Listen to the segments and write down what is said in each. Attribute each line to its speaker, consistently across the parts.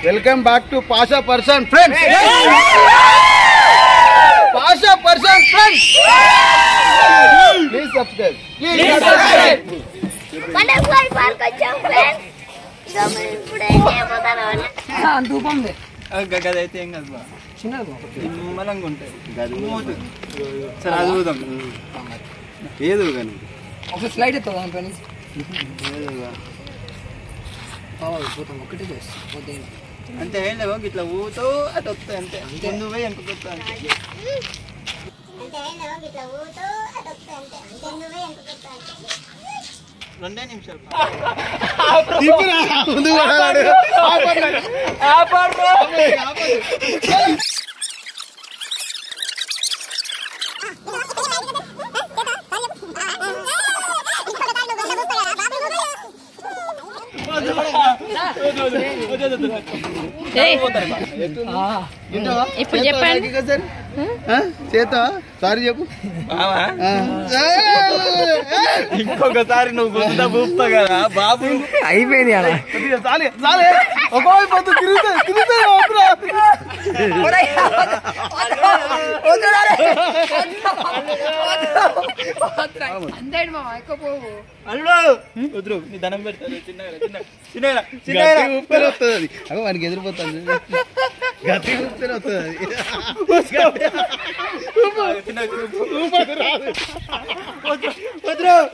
Speaker 1: Welcome back to Pasha person friends. Pasha person friends, please subscribe.
Speaker 2: Butterfly park వచ్చాం friends. ఇప్పుడు ఏం చేయబోతున్నాను
Speaker 3: ధూపందే
Speaker 4: గదైతే ఏం కాదు,
Speaker 3: చిన్నది
Speaker 4: నిమ్మలంగా ఉంటాయి. సరే అది చూద్దాం. ఏదో కానీ
Speaker 3: ఒక స్లైడ్ ఎత్తావు దాని పని పోతాం ఒకటే చేస్తాం
Speaker 4: అంటే ఏం లేవు, ఇట్లా ఊతో అటు వస్తాయి అంతే. నువ్వే ఎంపిక వస్తా అంతే. రెండే నిమిషాలు.
Speaker 2: ఇప్పుడు చెప్పండి
Speaker 1: చేతా సారీ చెప్పు.
Speaker 4: ఇంకొకసారి నువ్వు గుంత పూపుతా కదా బాబు.
Speaker 3: అయిపోయింది అలా
Speaker 1: ఒకవైపు తిరుగుతాయి.
Speaker 4: వద్దు నీ ధనం పెడతాను.
Speaker 1: ఉప్పని వస్తుంది అది. అగో వానికి ఎదిరిపోతుంది. గట్టి ఉప్పని వస్తుంది అది.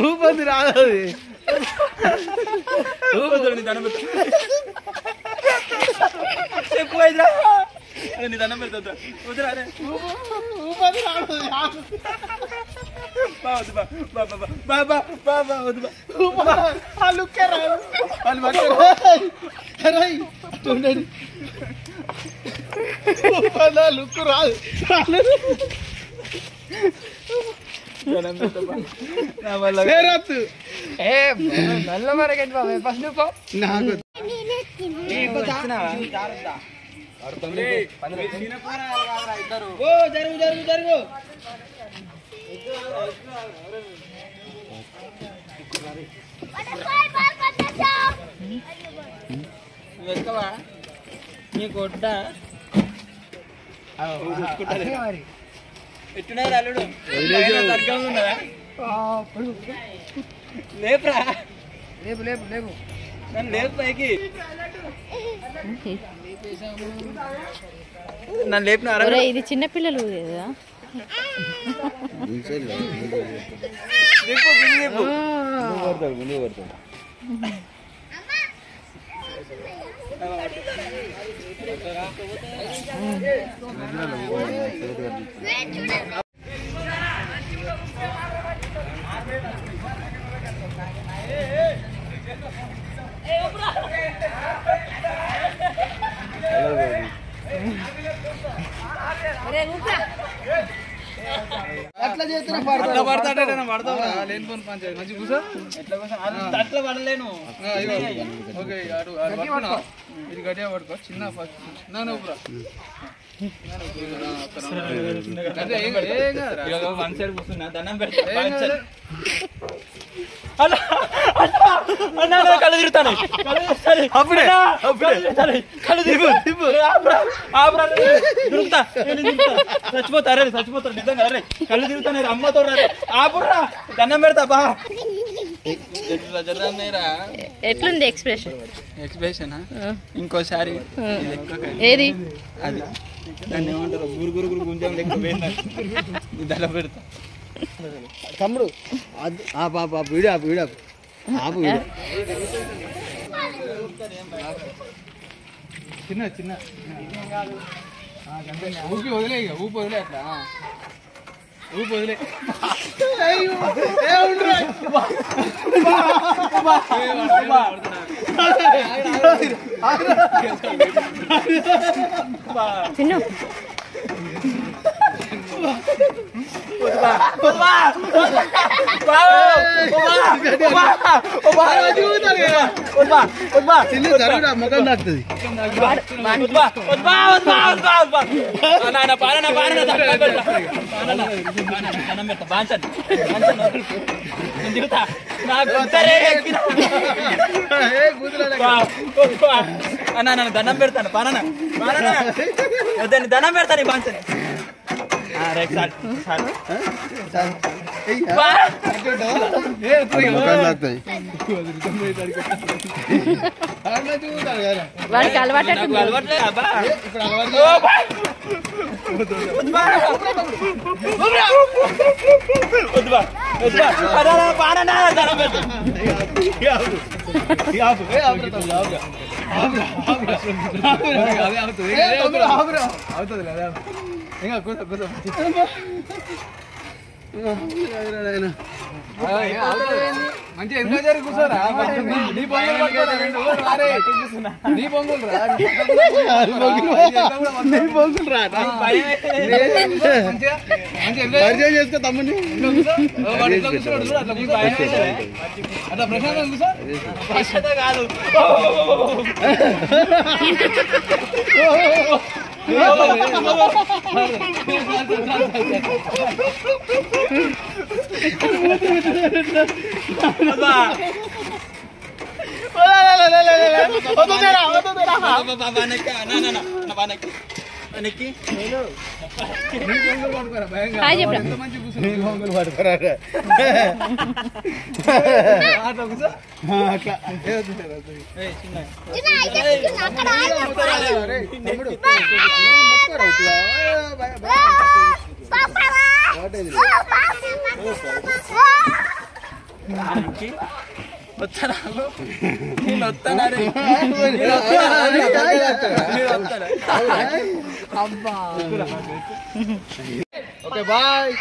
Speaker 1: ఊపది రాదు అది.
Speaker 4: నీ ధనం పెడతా. ఎక్కువైందా నీ ధనం పెడతా. వద్దురా
Speaker 1: ఊపది రాదు. లుక్ రాదు.
Speaker 3: నల్ల మరగండి బాబు ఫస్ట్ నువ్వు
Speaker 1: నాకు జరుగు
Speaker 4: ఎక్కవా నీ కొట్ట ఎట్టున్నారు అల్లుడు. తర్గంలో ఉన్నదా? లేపురా,
Speaker 3: లేపు లేపు లేపు
Speaker 4: నన్ను లేపు పైకి. నన్ను లేపినారా?
Speaker 2: ఇది చిన్నపిల్లలు కదా.
Speaker 1: అట్లా చేస్తున్నా మంచి కూర్చో.
Speaker 4: అట్లా పడలేను.
Speaker 1: ఓకే ఇది గట్టిగా పడుకో. చిన్న ఫస్ట్ చిన్న నవ్వురా.
Speaker 4: వన్ సైడ్ కూర్చున్నా దండం పెడతా. కళ్ళు తిరుగుతాను. అప్పుడే దొరుకుతా చచ్చిపోతారు నిజంగా. అరే కళ్ళు తిరుగుతాను అమ్మతో ఆపురా దండం పెడతా బా.
Speaker 2: ఎట్లుంది ఎక్స్ప్రెషన్?
Speaker 4: ఎక్స్ప్రెషన్ ఇంకోసారి
Speaker 2: ఏది
Speaker 4: అది దాన్ని ఏమంటారు గురు గుంజం లెక్క దండం పెడతా.
Speaker 1: తమ్ముడు వీడియో ఆపు వీడియో. చిన్న ఊపి వదిలే. ఇక ఊపి వదిలే. అట్లా ఊపి వదిలే.
Speaker 2: చిన్న
Speaker 1: ముఖం తాకుతుంది.
Speaker 4: దండం పెడతా బాంచండి దిగుతా నాకు ఉత్తరే ఎక్కిన. అన్న నన్ను దండం పెడతాను పానన్న వద్దని దండం పెడతాను బాంచని రైట్ సార్
Speaker 2: వాడికి అలవాటు
Speaker 4: నాకు అలవాట్లే అబ్బా పానన్న దండం పెడతాను
Speaker 1: ఇంకా కూర్చో కూర్చో మంచి ఎంజాయ్ జరిగి కూర్చోరా నీ పొంగులు పట్టుకోరా రెండు రారే నీ పొంగులు రా మంచిగా ఎంజాయ్ చేసుకో తమ్ముని అట్లా ప్రశాంతంగా కూర్చో
Speaker 4: కాదు
Speaker 2: హాయ్ చెప్పరా
Speaker 4: వస్తాను నేను వస్తాను
Speaker 3: అబ్బా
Speaker 1: ఓకే బాయ్